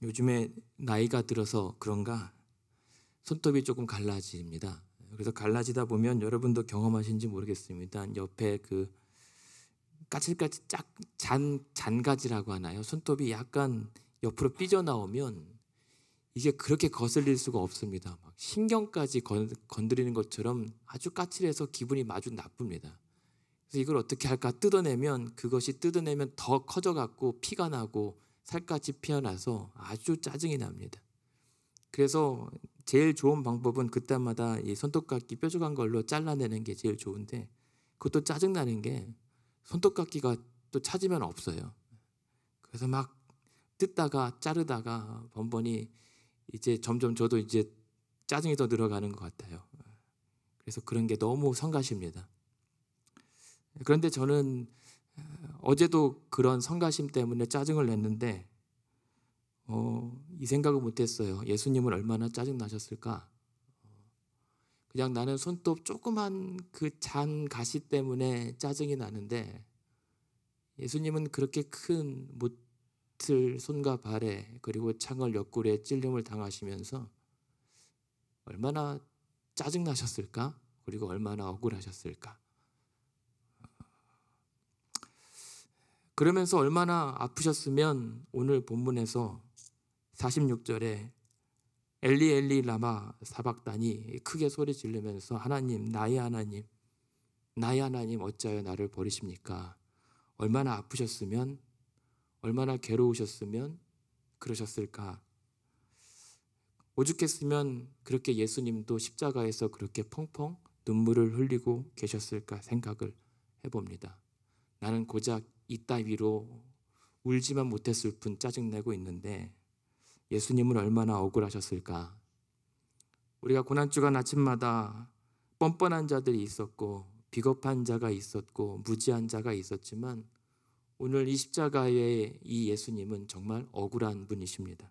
요즘에 나이가 들어서 그런가 손톱이 조금 갈라집니다. 그래서 갈라지다 보면 여러분도 경험하신지 모르겠습니다. 옆에 그 까칠까칠 잔가지라고 하나요? 손톱이 약간 옆으로 삐져나오면 이게 그렇게 거슬릴 수가 없습니다. 막 신경까지 건드리는 것처럼 아주 까칠해서 기분이 아주 나쁩니다. 그래서 이걸 어떻게 할까 뜯어내면 그것이 뜯어내면 더 커져갖고 피가 나고 살갗이 피어나서 아주 짜증이 납니다. 그래서 제일 좋은 방법은 그때마다 이 손톱깎이 뾰족한 걸로 잘라내는 게 제일 좋은데, 그것도 짜증나는 게 손톱깎이가 또 찾으면 없어요. 그래서 막 뜯다가 자르다가 번번이 이제 점점 저도 이제 짜증이 더 늘어가는 것 같아요. 그래서 그런 게 너무 성가십니다. 그런데 저는 어제도 그런 성가심 때문에 짜증을 냈는데 이 생각을 못했어요. 예수님은 얼마나 짜증나셨을까? 그냥 나는 손톱 조그만 그 잔 가시 때문에 짜증이 나는데, 예수님은 그렇게 큰 못을 손과 발에 그리고 창을 옆구리에 찔림을 당하시면서 얼마나 짜증나셨을까? 그리고 얼마나 억울하셨을까? 그러면서 얼마나 아프셨으면 오늘 본문에서 46절에 엘리 엘리 라마 사박다니 크게 소리 지르면서 하나님, 나의 하나님, 나의 하나님 어찌하여 나를 버리십니까? 얼마나 아프셨으면, 얼마나 괴로우셨으면 그러셨을까? 오죽했으면 그렇게 예수님도 십자가에서 그렇게 펑펑 눈물을 흘리고 계셨을까 생각을 해봅니다. 나는 고작 이따위로 울지만 못했을 뿐 짜증내고 있는데 예수님은 얼마나 억울하셨을까? 우리가 고난주간 아침마다 뻔뻔한 자들이 있었고 비겁한 자가 있었고 무지한 자가 있었지만, 오늘 이 십자가의 이 예수님은 정말 억울한 분이십니다.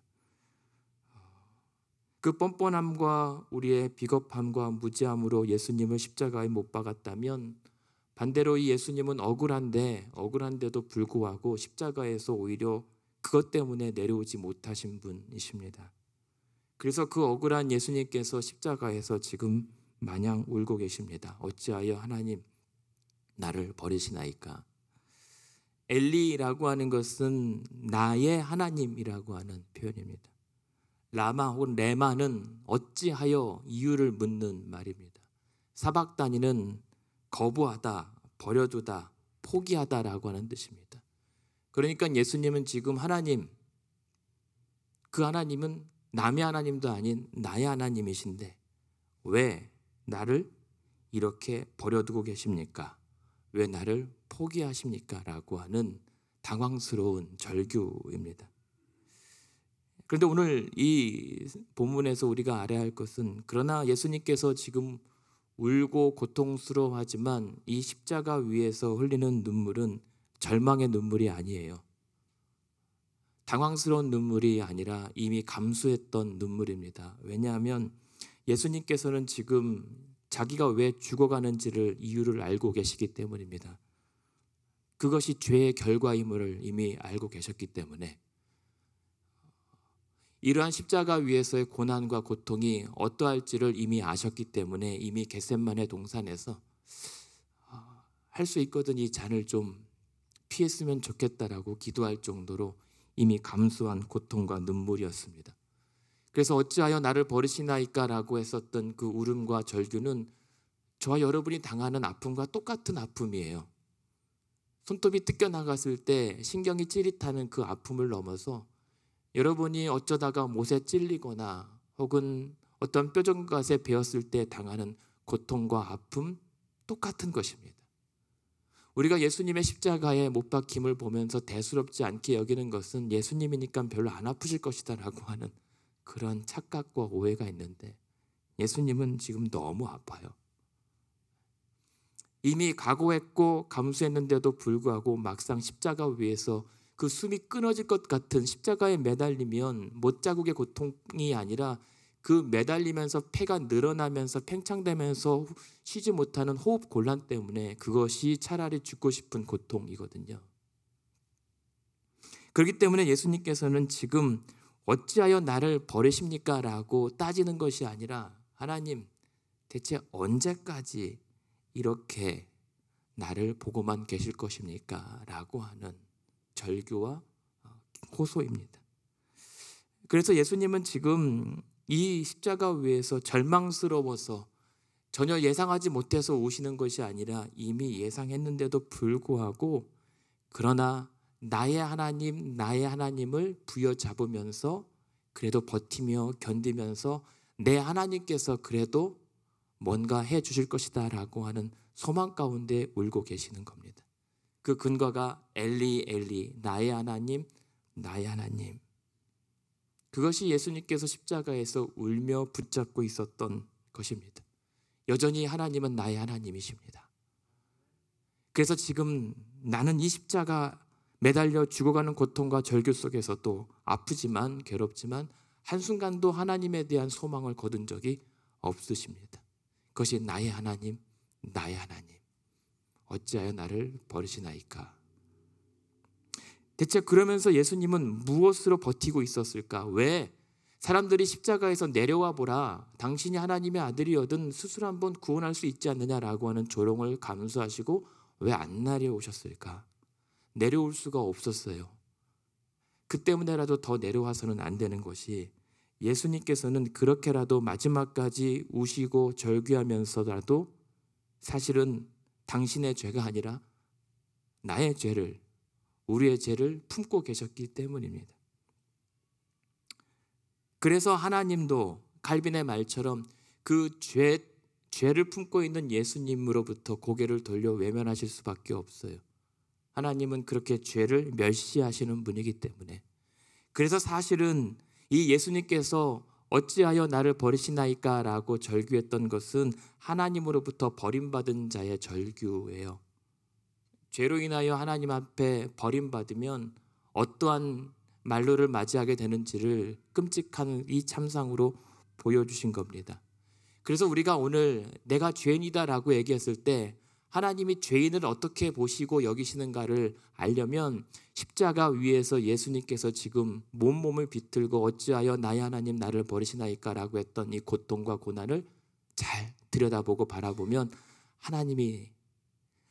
그 뻔뻔함과 우리의 비겁함과 무지함으로 예수님을 십자가에 못 박았다면, 반대로 이 예수님은 억울한데도 불구하고 십자가에서 오히려 그것 때문에 내려오지 못하신 분이십니다. 그래서 그 억울한 예수님께서 십자가에서 지금 마냥 울고 계십니다. 어찌하여 하나님 나를 버리시나이까? 엘리라고 하는 것은 나의 하나님이라고 하는 표현입니다. 라마 혹은 레마는 어찌하여 이유를 묻는 말입니다. 사박다니는 거부하다, 버려두다, 포기하다라고 하는 뜻입니다. 그러니까 예수님은 지금 하나님, 그 하나님은 남의 하나님도 아닌 나의 하나님이신데 왜 나를 이렇게 버려두고 계십니까? 왜 나를 포기하십니까? 라고 하는 당황스러운 절규입니다. 그런데 오늘 이 본문에서 우리가 알아야 할 것은, 그러나 예수님께서 지금 울고 고통스러워하지만 이 십자가 위에서 흘리는 눈물은 절망의 눈물이 아니에요. 당황스러운 눈물이 아니라 이미 감수했던 눈물입니다. 왜냐하면 예수님께서는 지금 자기가 왜 죽어가는지를 이유를 알고 계시기 때문입니다. 그것이 죄의 결과임을 이미 알고 계셨기 때문에, 이러한 십자가 위에서의 고난과 고통이 어떠할지를 이미 아셨기 때문에 이미 겟세마네 동산에서 할 수 있거든 이 잔을 좀 피했으면 좋겠다라고 기도할 정도로 이미 감수한 고통과 눈물이었습니다. 그래서 어찌하여 나를 버리시나이까 라고 했었던 그 울음과 절규는 저와 여러분이 당하는 아픔과 똑같은 아픔이에요. 손톱이 뜯겨나갔을 때 신경이 찌릿하는 그 아픔을 넘어서 여러분이 어쩌다가 못에 찔리거나 혹은 어떤 뾰족갓에 베었을 때 당하는 고통과 아픔, 똑같은 것입니다. 우리가 예수님의 십자가에 못 박힘을 보면서 대수롭지 않게 여기는 것은 예수님이니까 별로 안 아프실 것이다 라고 하는 그런 착각과 오해가 있는데, 예수님은 지금 너무 아파요. 이미 각오했고 감수했는데도 불구하고 막상 십자가 위에서 그 숨이 끊어질 것 같은 십자가에 매달리면 못자국의 고통이 아니라 그 매달리면서 폐가 늘어나면서 팽창되면서 쉬지 못하는 호흡 곤란 때문에 그것이 차라리 죽고 싶은 고통이거든요. 그렇기 때문에 예수님께서는 지금 어찌하여 나를 버리십니까? 라고 따지는 것이 아니라 하나님 대체 언제까지 이렇게 나를 보고만 계실 것입니까? 라고 하는 절규와 호소입니다. 그래서 예수님은 지금 이 십자가 위에서 절망스러워서 전혀 예상하지 못해서 오시는 것이 아니라 이미 예상했는데도 불구하고 그러나 나의 하나님을 부여잡으면서 그래도 버티며 견디면서 내 하나님께서 그래도 뭔가 해 주실 것이다 라고 하는 소망 가운데 울고 계시는 겁니다. 그 근거가 엘리 엘리 나의 하나님 나의 하나님, 그것이 예수님께서 십자가에서 울며 붙잡고 있었던 것입니다. 여전히 하나님은 나의 하나님이십니다. 그래서 지금 나는 이 십자가 매달려 죽어가는 고통과 절규 속에서도 아프지만 괴롭지만 한순간도 하나님에 대한 소망을 거둔 적이 없으십니다. 그것이 나의 하나님 나의 하나님 어찌하여 나를 버리시나이까. 대체 그러면서 예수님은 무엇으로 버티고 있었을까? 왜 사람들이 십자가에서 내려와 보라 당신이 하나님의 아들이거든 스스로 한번 구원할 수 있지 않느냐라고 하는 조롱을 감수하시고 왜 안 내려오셨을까? 내려올 수가 없었어요. 그 때문에라도 더 내려와서는 안 되는 것이 예수님께서는 그렇게라도 마지막까지 우시고 절규하면서라도 사실은 당신의 죄가 아니라 나의 죄를 우리의 죄를 품고 계셨기 때문입니다. 그래서 하나님도 칼빈의 말처럼 그 죄를 품고 있는 예수님으로부터 고개를 돌려 외면하실 수밖에 없어요. 하나님은 그렇게 죄를 멸시하시는 분이기 때문에. 그래서 사실은 이 예수님께서 어찌하여 나를 버리시나이까 라고 절규했던 것은 하나님으로부터 버림받은 자의 절규예요. 죄로 인하여 하나님 앞에 버림받으면 어떠한 말로를 맞이하게 되는지를 끔찍한 이 참상으로 보여주신 겁니다. 그래서 우리가 오늘 내가 죄인이다 라고 얘기했을 때 하나님이 죄인을 어떻게 보시고 여기시는가를 알려면 십자가 위에서 예수님께서 지금 몸을 비틀고 어찌하여 나의 하나님 나를 버리시나이까 라고 했던 이 고통과 고난을 잘 들여다보고 바라보면 하나님이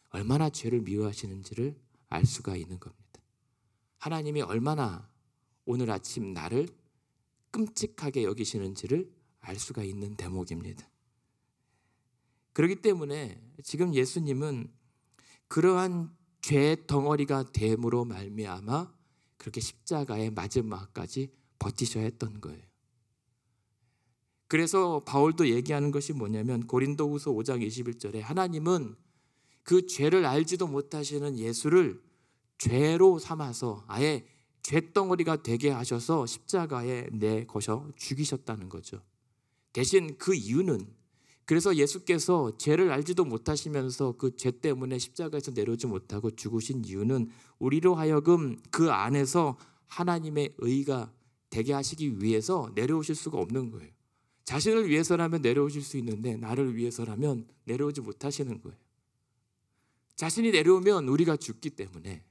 얼마나 죄를 미워하시는지를 알 수가 있는 겁니다. 하나님이 얼마나 오늘 아침 나를 끔찍하게 여기시는지를 알 수가 있는 대목입니다. 그렇기 때문에 지금 예수님은 그러한 죄 덩어리가 됨으로 말미암아 그렇게 십자가의 마지막까지 버티셔야 했던 거예요. 그래서 바울도 얘기하는 것이 뭐냐면 고린도후서 5장 21절에 하나님은 그 죄를 알지도 못하시는 예수를 죄로 삼아서 아예 죄덩어리가 되게 하셔서 십자가에 내거셔 죽이셨다는 거죠. 대신 그 이유는 그래서 예수께서 죄를 알지도 못하시면서 그 죄 때문에 십자가에서 내려오지 못하고 죽으신 이유는 우리로 하여금 그 안에서 하나님의 의가 되게 하시기 위해서 내려오실 수가 없는 거예요. 자신을 위해서라면 내려오실 수 있는데 나를 위해서라면 내려오지 못하시는 거예요. 자신이 내려오면 우리가 죽기 때문에.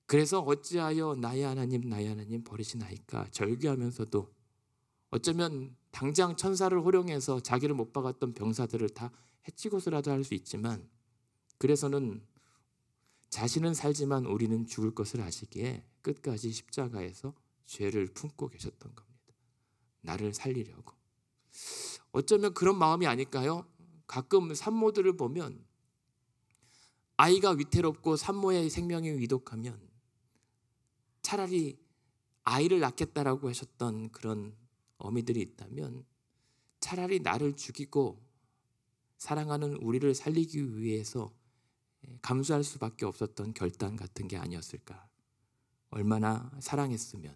그래서 어찌하여 나의 하나님 버리시나이까 절규하면서도 어쩌면 당장 천사를 호령해서 자기를 못 박았던 병사들을 다 해치고서라도 할 수 있지만 그래서는 자신은 살지만 우리는 죽을 것을 아시기에 끝까지 십자가에서 죄를 품고 계셨던 겁니다. 나를 살리려고. 어쩌면 그런 마음이 아닐까요? 가끔 산모들을 보면 아이가 위태롭고 산모의 생명이 위독하면 차라리 아이를 낳겠다라고 하셨던 그런 어미들이 있다면 차라리 나를 죽이고 사랑하는 우리를 살리기 위해서 감수할 수밖에 없었던 결단 같은 게 아니었을까. 얼마나 사랑했으면.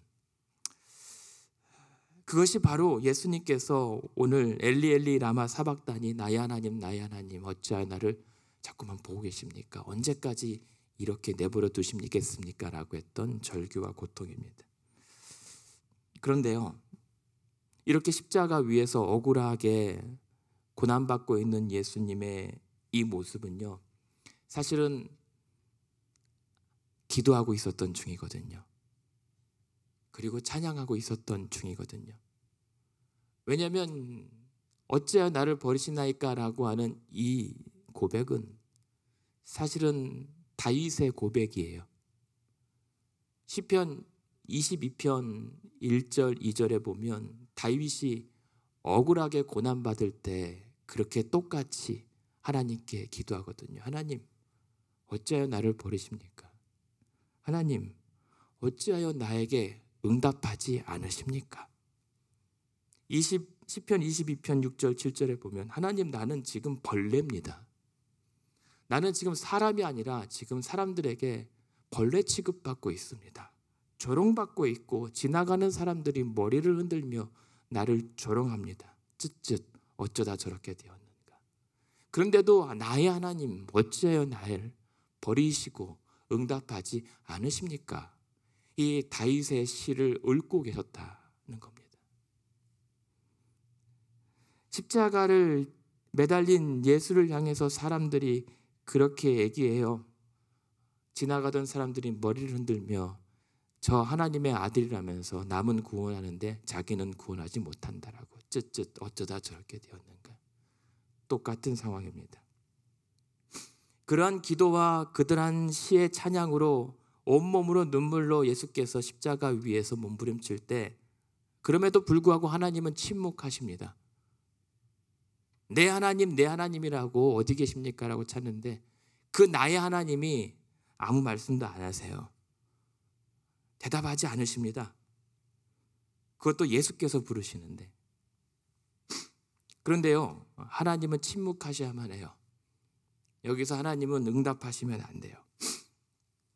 그것이 바로 예수님께서 오늘 엘리 엘리 라마 사박다니 나의 하나님 어찌하여 나를 자꾸만 보고 계십니까? 언제까지 이렇게 내버려 두시겠습니까? 라고 했던 절규와 고통입니다. 그런데요, 이렇게 십자가 위에서 억울하게 고난받고 있는 예수님의 이 모습은요, 사실은 기도하고 있었던 중이거든요. 그리고 찬양하고 있었던 중이거든요. 왜냐하면 어찌하여 나를 버리시나이까 라고 하는 이 고백은 사실은 다윗의 고백이에요. 시편 22편 1절 2절에 보면 다윗이 억울하게 고난받을 때 그렇게 똑같이 하나님께 기도하거든요. 하나님, 어찌하여 나를 버리십니까? 하나님, 어찌하여 나에게 응답하지 않으십니까? 시편 22편 6절 7절에 보면 하나님, 나는 지금 벌레입니다. 나는 지금 사람이 아니라 지금 사람들에게 벌레 취급받고 있습니다. 조롱받고 있고 지나가는 사람들이 머리를 흔들며 나를 조롱합니다. 쯧쯧 어쩌다 저렇게 되었는가. 그런데도 나의 하나님, 어찌하여 나를 버리시고 응답하지 않으십니까? 이 다윗의 시를 읊고 계셨다는 겁니다. 십자가를 매달린 예수를 향해서 사람들이 그렇게 얘기해요. 지나가던 사람들이 머리를 흔들며 저 하나님의 아들이라면서 남은 구원하는데 자기는 구원하지 못한다라고. 쯧쯧 어쩌다 저렇게 되었는가. 똑같은 상황입니다. 그러한 기도와 그들한 시의 찬양으로 온몸으로 눈물로 예수께서 십자가 위에서 몸부림칠 때 그럼에도 불구하고 하나님은 침묵하십니다. 내 하나님, 내 하나님이라고 어디 계십니까? 라고 찾는데 그 나의 하나님이 아무 말씀도 안 하세요. 대답하지 않으십니다. 그것도 예수께서 부르시는데. 그런데요, 하나님은 침묵하셔야만 해요. 여기서 하나님은 응답하시면 안 돼요.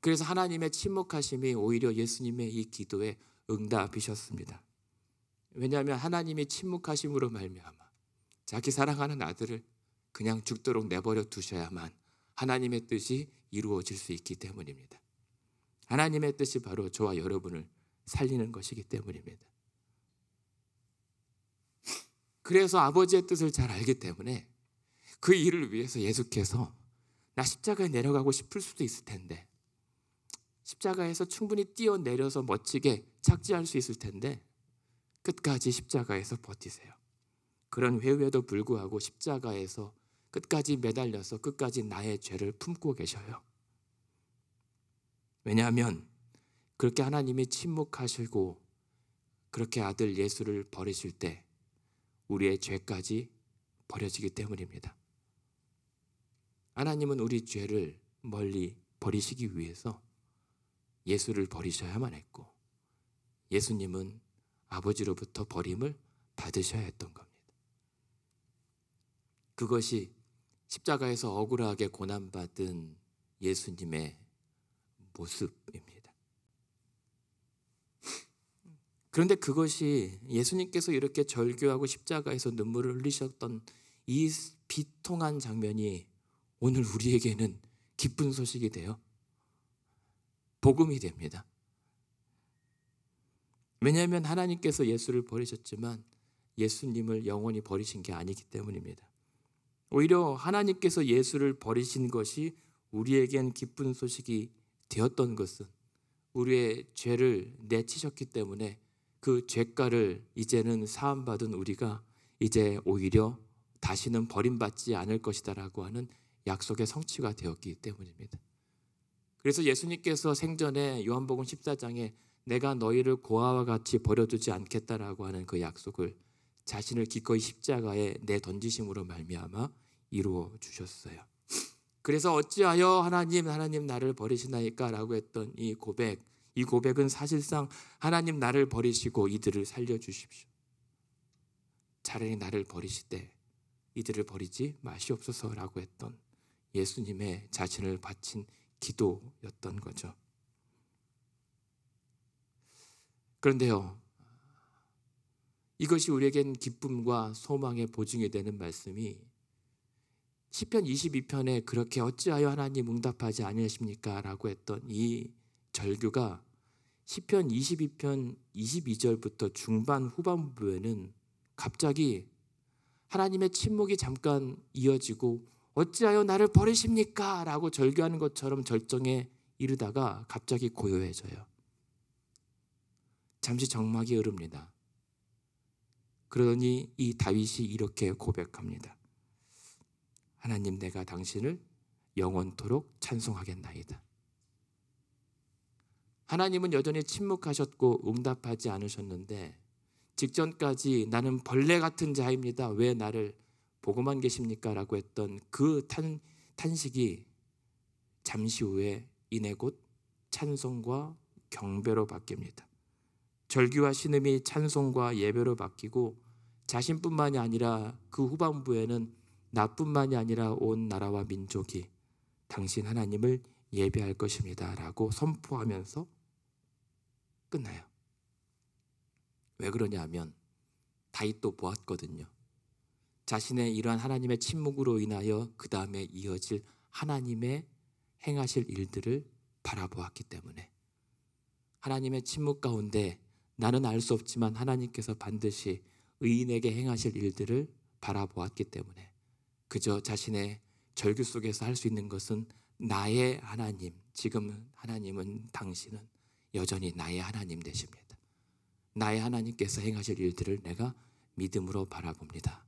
그래서 하나님의 침묵하심이 오히려 예수님의 이 기도에 응답이셨습니다. 왜냐하면 하나님이 침묵하심으로 말미암아 자기 사랑하는 아들을 그냥 죽도록 내버려 두셔야만 하나님의 뜻이 이루어질 수 있기 때문입니다. 하나님의 뜻이 바로 저와 여러분을 살리는 것이기 때문입니다. 그래서 아버지의 뜻을 잘 알기 때문에 그 일을 위해서 예수께서 나 십자가에 내려가고 싶을 수도 있을 텐데 십자가에서 충분히 뛰어내려서 멋지게 착지할 수 있을 텐데 끝까지 십자가에서 버티세요. 그런 회유에도 불구하고 십자가에서 끝까지 매달려서 끝까지 나의 죄를 품고 계셔요. 왜냐하면 그렇게 하나님이 침묵하시고 그렇게 아들 예수를 버리실 때 우리의 죄까지 버려지기 때문입니다. 하나님은 우리 죄를 멀리 버리시기 위해서 예수를 버리셔야만 했고 예수님은 아버지로부터 버림을 받으셔야 했던 겁니다. 그것이 십자가에서 억울하게 고난받은 예수님의 모습입니다. 그런데 그것이 예수님께서 이렇게 절규하고 십자가에서 눈물을 흘리셨던 이 비통한 장면이 오늘 우리에게는 기쁜 소식이 되어 복음이 됩니다. 왜냐하면 하나님께서 예수를 버리셨지만 예수님을 영원히 버리신 게 아니기 때문입니다. 오히려 하나님께서 예수를 버리신 것이 우리에겐 기쁜 소식이 되었던 것은 우리의 죄를 내치셨기 때문에 그 죄가를 이제는 사함받은 우리가 이제 오히려 다시는 버림받지 않을 것이다라고 하는 약속의 성취가 되었기 때문입니다. 그래서 예수님께서 생전에 요한복음 14장에 내가 너희를 고아와 같이 버려두지 않겠다라고 하는 그 약속을 자신을 기꺼이 십자가에 내던지심으로 말미암아 이루어 주셨어요. 그래서 어찌하여 하나님 나를 버리시나이까 라고 했던 이 고백은 사실상 하나님 나를 버리시고 이들을 살려주십시오. 차라리 나를 버리시되 이들을 버리지 마시옵소서라고 했던 예수님의 자신을 바친 기도였던 거죠. 그런데요, 이것이 우리에겐 기쁨과 소망의 보증이 되는 말씀이 시편 22편에 그렇게 어찌하여 하나님 응답하지 아니하십니까? 라고 했던 이 절규가 시편 22편 22절부터 중반 후반부에는 갑자기 하나님의 침묵이 잠깐 이어지고 어찌하여 나를 버리십니까? 라고 절규하는 것처럼 절정에 이르다가 갑자기 고요해져요. 잠시 정막이 흐릅니다. 그러더니 이 다윗이 이렇게 고백합니다. 하나님, 내가 당신을 영원토록 찬송하겠나이다. 하나님은 여전히 침묵하셨고 응답하지 않으셨는데 직전까지 나는 벌레 같은 자입니다. 왜 나를 보고만 계십니까? 라고 했던 그 탄식이 잠시 후에 이내 곧 찬송과 경배로 바뀝니다. 절규와 신음이 찬송과 예배로 바뀌고 자신뿐만이 아니라 그 후반부에는 나뿐만이 아니라 온 나라와 민족이 당신 하나님을 예배할 것입니다 라고 선포하면서 끝나요. 왜 그러냐 하면 다윗도 보았거든요. 자신의 이러한 하나님의 침묵으로 인하여 그 다음에 이어질 하나님의 행하실 일들을 바라보았기 때문에 하나님의 침묵 가운데 나는 알 수 없지만 하나님께서 반드시 의인에게 행하실 일들을 바라보았기 때문에 그저 자신의 절규 속에서 할 수 있는 것은 나의 하나님, 지금 하나님은 당신은 여전히 나의 하나님 되십니다. 나의 하나님께서 행하실 일들을 내가 믿음으로 바라봅니다.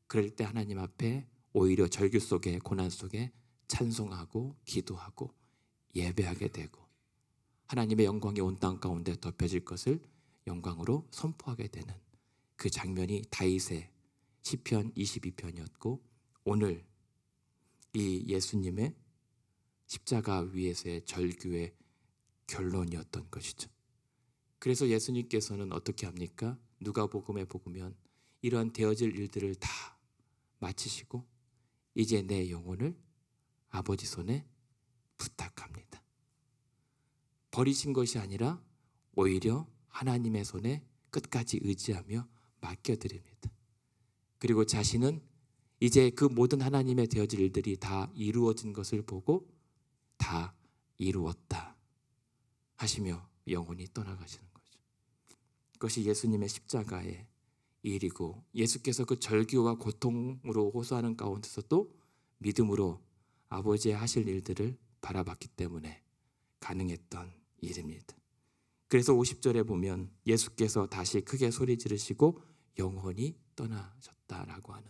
그럴 때 하나님 앞에 오히려 절규 속에 고난 속에 찬송하고 기도하고 예배하게 되고 하나님의 영광이 온 땅 가운데 덮여질 것을 영광으로 선포하게 되는 그 장면이 다윗의 시편 22편이었고 오늘 이 예수님의 십자가 위에서의 절규의 결론이었던 것이죠. 그래서 예수님께서는 어떻게 합니까? 누가복음에 보면 이러한 되어질 일들을 다 마치시고 이제 내 영혼을 아버지 손에 부탁합니다. 버리신 것이 아니라 오히려 하나님의 손에 끝까지 의지하며 맡겨드립니다. 그리고 자신은 이제 그 모든 하나님의 되어질 일들이 다 이루어진 것을 보고 다 이루었다 하시며 영혼이 떠나가시는 거죠. 그것이 예수님의 십자가의 일이고 예수께서 그 절규와 고통으로 호소하는 가운데서도 믿음으로 아버지의 하실 일들을 바라봤기 때문에 가능했던 일입니다. 그래서 50절에 보면 예수께서 다시 크게 소리 지르시고 영원히 떠나셨다라고 하는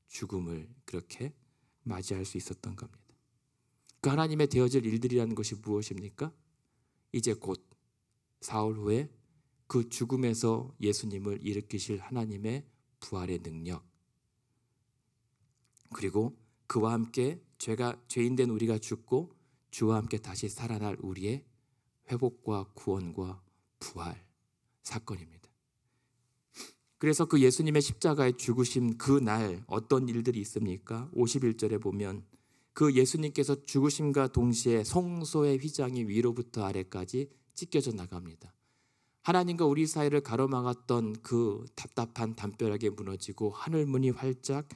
죽음을 그렇게 맞이할 수 있었던 겁니다. 그 하나님의 되어질 일들이라는 것이 무엇입니까? 이제 곧 사흘 후에 그 죽음에서 예수님을 일으키실 하나님의 부활의 능력, 그리고 그와 함께 죄인된 우리가 죽고 주와 함께 다시 살아날 우리의 회복과 구원과 부활 사건입니다. 그래서 그 예수님의 십자가의 죽으심 그 날 어떤 일들이 있습니까? 51절에 보면 그 예수님께서 죽으심과 동시에 성소의 휘장이 위로부터 아래까지 찢겨져 나갑니다. 하나님과 우리 사이를 가로막았던 그 답답한 담벼락이 무너지고 하늘문이 활짝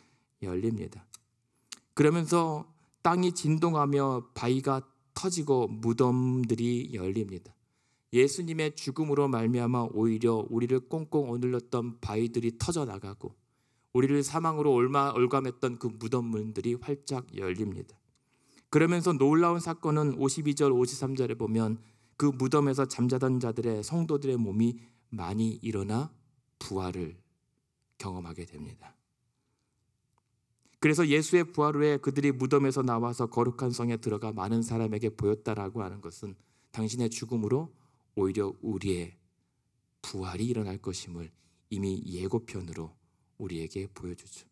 열립니다. 그러면서 땅이 진동하며 바위가 터지고 무덤들이 열립니다. 예수님의 죽음으로 말미암아 오히려 우리를 꽁꽁 오늘렸던 바위들이 터져나가고 우리를 사망으로 올감했던 그 무덤문들이 활짝 열립니다. 그러면서 놀라운 사건은 52절 53절에 보면 그 무덤에서 잠자던 자들의 성도들의 몸이 많이 일어나 부활을 경험하게 됩니다. 그래서 예수의 부활 후에 그들이 무덤에서 나와서 거룩한 성에 들어가 많은 사람에게 보였다라고 하는 것은 당신의 죽음으로 오히려 우리의 부활이 일어날 것임을 이미 예고편으로 우리에게 보여주죠.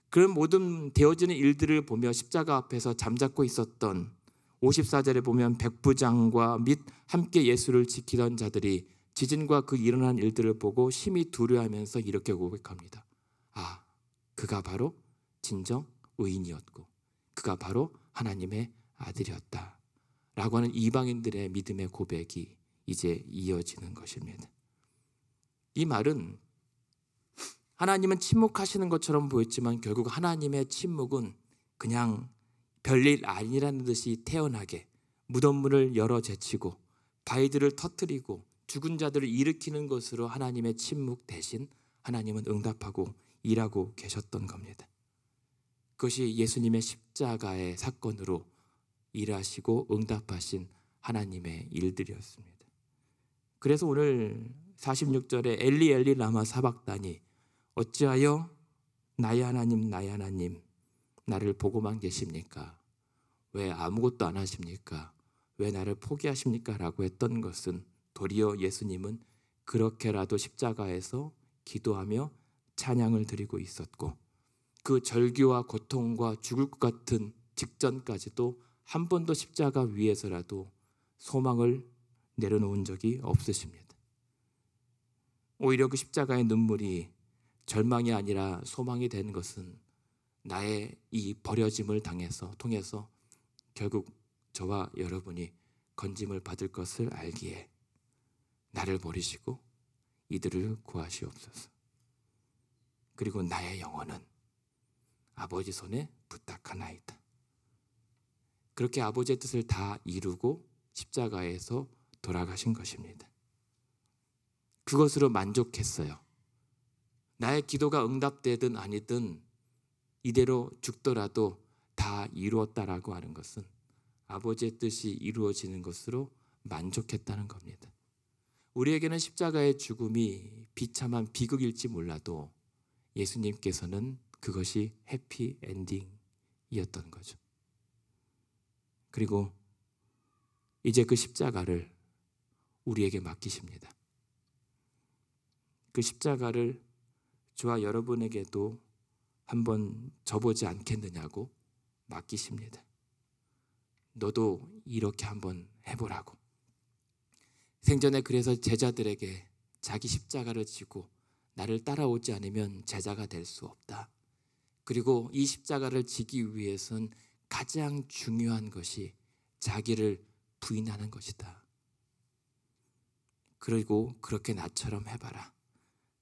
그런 모든 되어지는 일들을 보며 십자가 앞에서 잠자코 있었던 54절에 보면 백부장과 및 함께 예수를 지키던 자들이 지진과 그 일어난 일들을 보고 심히 두려워하면서 이렇게 고백합니다. 아, 그가 바로 진정 의인이었고 그가 바로 하나님의 아들이었다 라고 하는 이방인들의 믿음의 고백이 이제 이어지는 것입니다. 이 말은 하나님은 침묵하시는 것처럼 보였지만 결국 하나님의 침묵은 그냥 별일 아니라는 듯이 태연하게 무덤문을 열어 제치고 바위들을 터뜨리고 죽은 자들을 일으키는 것으로 하나님의 침묵 대신 하나님은 응답하고 일하고 계셨던 겁니다. 그것이 예수님의 십자가의 사건으로 일하시고 응답하신 하나님의 일들이었습니다. 그래서 오늘 46절에 엘리 엘리 라마 사박다니 어찌하여 나의 하나님 나의 하나님 나를 보고만 계십니까? 왜 아무것도 안 하십니까? 왜 나를 포기하십니까? 라고 했던 것은 도리어 예수님은 그렇게라도 십자가에서 기도하며 찬양을 드리고 있었고 그 절규와 고통과 죽을 것 같은 직전까지도 한 번도 십자가 위에서라도 소망을 내려놓은 적이 없으십니다. 오히려 그 십자가의 눈물이 절망이 아니라 소망이 된 것은 나의 이 버려짐을 통해서 결국 저와 여러분이 건짐을 받을 것을 알기에 나를 버리시고 이들을 구하시옵소서. 그리고 나의 영혼은 아버지 손에 부탁하나이다. 그렇게 아버지의 뜻을 다 이루고 십자가에서 돌아가신 것입니다. 그것으로 만족했어요. 나의 기도가 응답되든 아니든 이대로 죽더라도 다 이루었다라고 하는 것은 아버지의 뜻이 이루어지는 것으로 만족했다는 겁니다. 우리에게는 십자가의 죽음이 비참한 비극일지 몰라도 예수님께서는 그것이 해피 엔딩이었던 거죠. 그리고 이제 그 십자가를 우리에게 맡기십니다. 그 십자가를 저와 여러분에게도 한번 져보지 않겠느냐고 맡기십니다. 너도 이렇게 한번 해보라고. 생전에 그래서 제자들에게 자기 십자가를 지고 나를 따라오지 않으면 제자가 될 수 없다. 그리고 이 십자가를 지기 위해선 가장 중요한 것이 자기를 부인하는 것이다. 그리고 그렇게 나처럼 해봐라.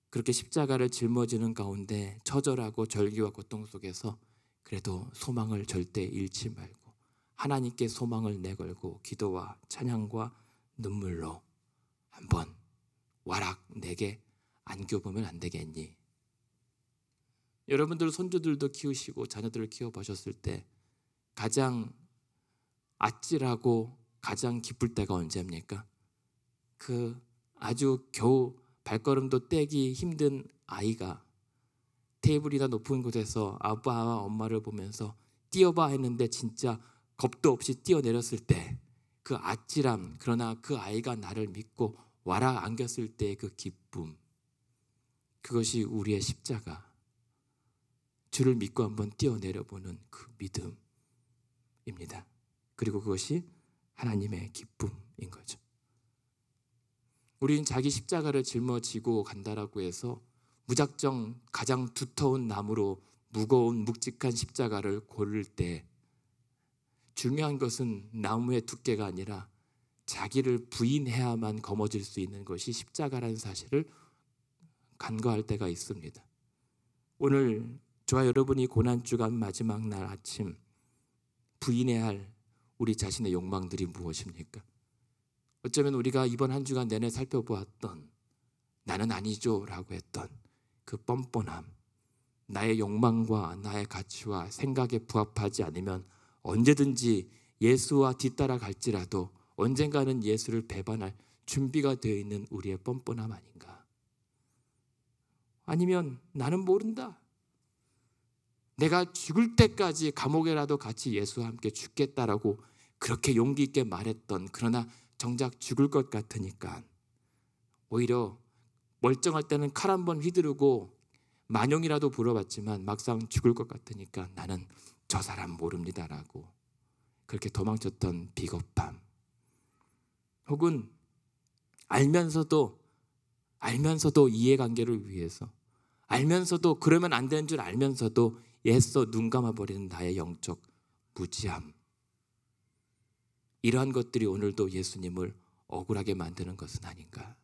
그렇게 십자가를 짊어지는 가운데 처절하고 절규와 고통 속에서 그래도 소망을 절대 잃지 말고 하나님께 소망을 내걸고 기도와 찬양과 눈물로 한번 와락 내게 안겨보면 안 되겠니? 여러분들 손주들도 키우시고 자녀들을 키워보셨을 때 가장 아찔하고 가장 기쁠 때가 언제입니까? 그 아주 겨우 발걸음도 떼기 힘든 아이가 테이블이나 높은 곳에서 아빠와 엄마를 보면서 뛰어봐 했는데 진짜 겁도 없이 뛰어내렸을 때 그 아찔함, 그러나 그 아이가 나를 믿고 와라 안겼을 때의 그 기쁨, 그것이 우리의 십자가, 주를 믿고 한번 뛰어내려보는 그 믿음입니다. 그리고 그것이 하나님의 기쁨인 거죠. 우리는 자기 십자가를 짊어지고 간다라고 해서 무작정 가장 두터운 나무로 무거운 묵직한 십자가를 고를 때 중요한 것은 나무의 두께가 아니라 자기를 부인해야만 거머쥘 수 있는 것이 십자가라는 사실을 간과할 때가 있습니다. 오늘 저와 여러분이 고난주간 마지막 날 아침 부인해야 할 우리 자신의 욕망들이 무엇입니까? 어쩌면 우리가 이번 한 주간 내내 살펴보았던 나는 아니죠 라고 했던 그 뻔뻔함, 나의 욕망과 나의 가치와 생각에 부합하지 않으면 언제든지 예수와 뒤따라 갈지라도 언젠가는 예수를 배반할 준비가 되어 있는 우리의 뻔뻔함 아닌가? 아니면 나는 모른다, 내가 죽을 때까지 감옥에라도 같이 예수와 함께 죽겠다라고 그렇게 용기 있게 말했던, 그러나 정작 죽을 것 같으니까 오히려 멀쩡할 때는 칼 한 번 휘두르고 만용이라도 불어봤지만 막상 죽을 것 같으니까 나는 저 사람 모릅니다라고 그렇게 도망쳤던 비겁함, 혹은 알면서도 이해관계를 위해서, 알면서도 그러면 안 되는 줄 알면서도 애써 눈 감아버리는 나의 영적 무지함, 이러한 것들이 오늘도 예수님을 억울하게 만드는 것은 아닌가?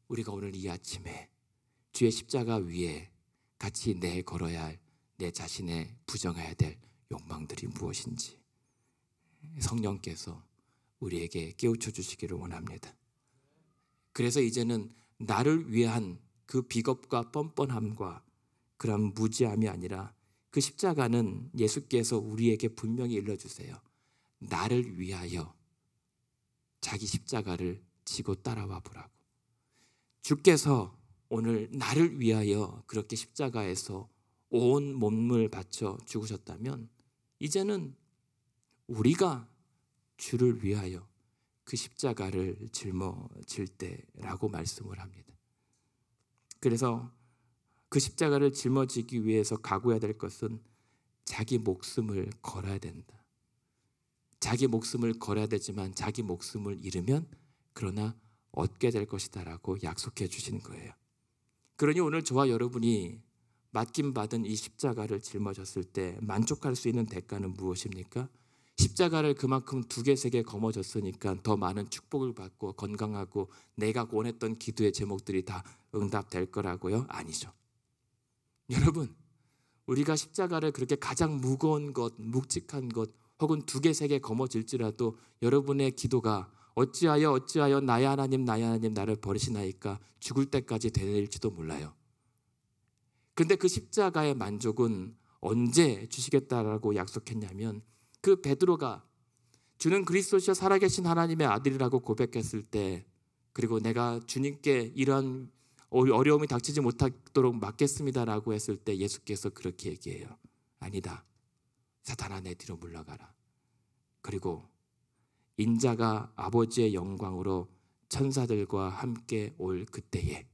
우리가 오늘 이 아침에 주의 십자가 위에 같이 걸어야 할 내 자신의 부정해야 될 욕망들이 무엇인지 성령께서 우리에게 깨우쳐 주시기를 원합니다. 그래서 이제는 나를 위한 그 비겁과 뻔뻔함과 그런 무지함이 아니라 그 십자가는 예수께서 우리에게 분명히 일러주세요. 나를 위하여 자기 십자가를 지고 따라와 보라고. 주께서 오늘 나를 위하여 그렇게 십자가에서 온 몸을 바쳐 죽으셨다면 이제는 우리가 주를 위하여 그 십자가를 짊어질 때라고 말씀을 합니다. 그래서 그 십자가를 짊어지기 위해서 각오해야 될 것은 자기 목숨을 걸어야 된다. 자기 목숨을 걸어야 되지만 자기 목숨을 잃으면 그러나 얻게 될 것이다 라고 약속해 주신 거예요. 그러니 오늘 저와 여러분이 맡김받은 이 십자가를 짊어졌을 때 만족할 수 있는 대가는 무엇입니까? 십자가를 그만큼 2개, 3개 거머졌으니까 더 많은 축복을 받고 건강하고 내가 원했던 기도의 제목들이 다 응답될 거라고요? 아니죠. 여러분, 우리가 십자가를 그렇게 가장 무거운 것, 묵직한 것 혹은 2개, 3개 거머질지라도 여러분의 기도가 어찌하여 나의 하나님 나를 버리시나이까 죽을 때까지 되낼지도 몰라요. 근데 그 십자가의 만족은 언제 주시겠다라고 약속했냐면 그 베드로가 주는 그리스도시여 살아계신 하나님의 아들이라고 고백했을 때, 그리고 내가 주님께 이러한 어려움이 닥치지 못하도록 맡겠습니다라고 했을 때 예수께서 그렇게 얘기해요. 아니다. 사탄아 내 뒤로 물러가라. 그리고 인자가 아버지의 영광으로 천사들과 함께 올 그때에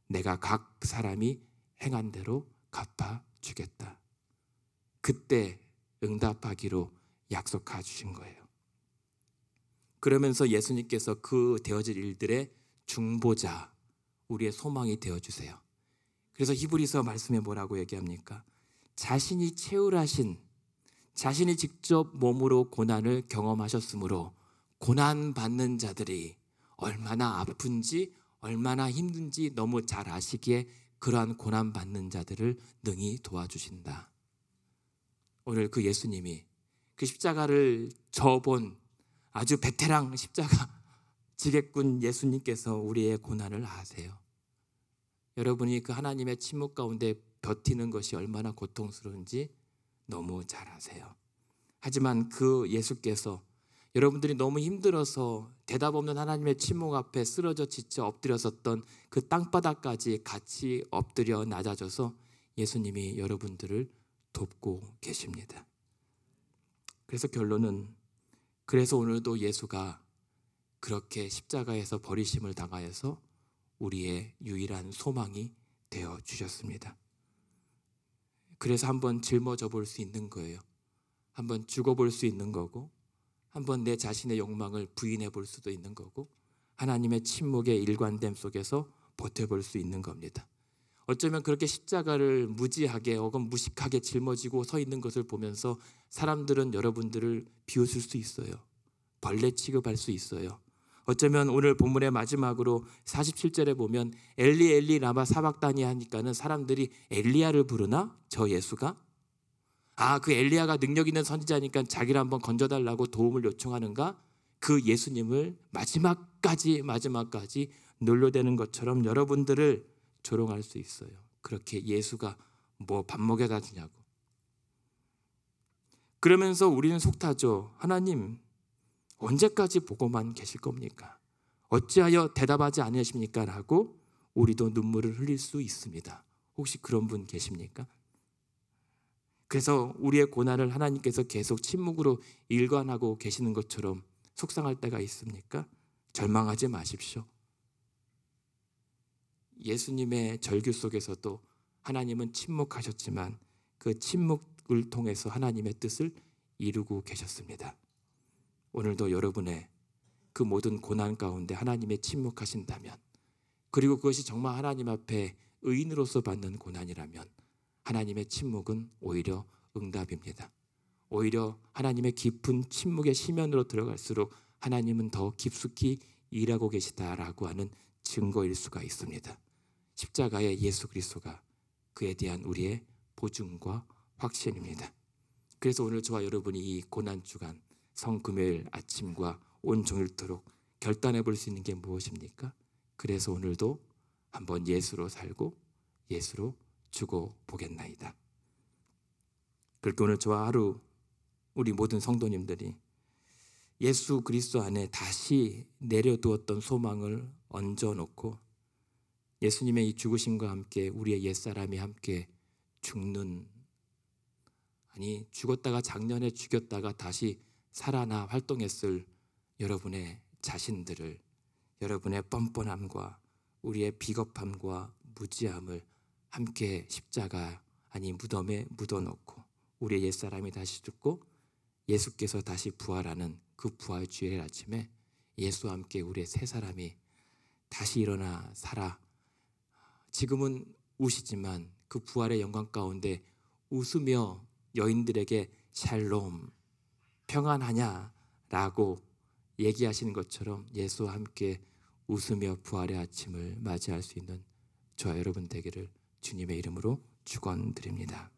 내가 각 사람이 행한 대로 갚아주겠다. 그때 응답하기로 약속해 주신 거예요. 그러면서 예수님께서 그 되어질 일들의 중보자, 우리의 소망이 되어주세요. 그래서 히브리서 말씀에 뭐라고 얘기합니까? 자신이 채울하신, 자신이 직접 몸으로 고난을 경험하셨으므로 고난받는 자들이 얼마나 아픈지 얼마나 힘든지 너무 잘 아시기에 그러한 고난받는 자들을 능히 도와주신다. 오늘 그 예수님이 그 십자가를 져본 아주 베테랑 십자가 지겠군 예수님께서 우리의 고난을 아세요. 여러분이 그 하나님의 침묵 가운데 버티는 것이 얼마나 고통스러운지 너무 잘 아세요. 하지만 그 예수께서 여러분들이 너무 힘들어서 대답 없는 하나님의 침묵 앞에 쓰러져 지쳐 엎드렸었던 그 땅바닥까지 같이 엎드려 낮아져서 예수님이 여러분들을 돕고 계십니다. 그래서 결론은, 그래서 오늘도 예수가 그렇게 십자가에서 버리심을 당하여서 우리의 유일한 소망이 되어 주셨습니다. 그래서 한번 짊어져 볼 수 있는 거예요. 한번 죽어볼 수 있는 거고, 한번 내 자신의 욕망을 부인해 볼 수도 있는 거고, 하나님의 침묵의 일관됨 속에서 버텨볼 수 있는 겁니다. 어쩌면 그렇게 십자가를 무지하게 혹은 무식하게 짊어지고 서 있는 것을 보면서 사람들은 여러분들을 비웃을 수 있어요. 벌레 취급할 수 있어요. 어쩌면 오늘 본문의 마지막으로 47절에 보면 엘리 엘리 라마 사박다니 하니까는 사람들이 엘리야를 부르나? 저 예수가? 그 엘리야가 능력 있는 선지자니까 자기를 한번 건져달라고 도움을 요청하는가? 그 예수님을 마지막까지 놀려대는 것처럼 여러분들을 조롱할 수 있어요. 그렇게 예수가 뭐 밥 먹여다 주냐고. 그러면서 우리는 속타죠. 하나님 언제까지 보고만 계실 겁니까? 어찌하여 대답하지 않으십니까? 라고 우리도 눈물을 흘릴 수 있습니다. 혹시 그런 분 계십니까? 그래서 우리의 고난을 하나님께서 계속 침묵으로 일관하고 계시는 것처럼 속상할 때가 있습니까? 절망하지 마십시오. 예수님의 절규 속에서도 하나님은 침묵하셨지만 그 침묵을 통해서 하나님의 뜻을 이루고 계셨습니다. 오늘도 여러분의 그 모든 고난 가운데 하나님의 침묵하신다면, 그리고 그것이 정말 하나님 앞에 의인으로서 받는 고난이라면 하나님의 침묵은 오히려 응답입니다. 오히려 하나님의 깊은 침묵의 심연으로 들어갈수록 하나님은 더 깊숙이 일하고 계시다라고 하는 증거일 수가 있습니다. 십자가의 예수 그리스도가 그에 대한 우리의 보증과 확신입니다. 그래서 오늘 저와 여러분이 이 고난주간 성금요일 아침과 온종일토록 결단해 볼 수 있는 게 무엇입니까? 그래서 오늘도 한번 예수로 살고 예수로 죽어 보겠나이다. 그렇게 오늘 저와 하루 우리 모든 성도님들이 예수 그리스도 안에 다시 내려두었던 소망을 얹어놓고 예수님의 이 죽으심과 함께 우리의 옛사람이 함께 죽는, 아니 죽었다가 작년에 죽였다가 다시 살아나 활동했을 여러분의 자신들을, 여러분의 뻔뻔함과 우리의 비겁함과 무지함을 함께 십자가 아니 무덤에 묻어놓고 우리의 옛사람이 다시 죽고 예수께서 다시 부활하는 그 부활 주일의 아침에 예수와 함께 우리의 새 사람이 다시 일어나 살아 지금은 우시지만 그 부활의 영광 가운데 웃으며 여인들에게 샬롬 평안하냐라고 얘기하시는 것처럼 예수와 함께 웃으며 부활의 아침을 맞이할 수 있는 저와 여러분 되기를 주님의 이름으로 축원드립니다.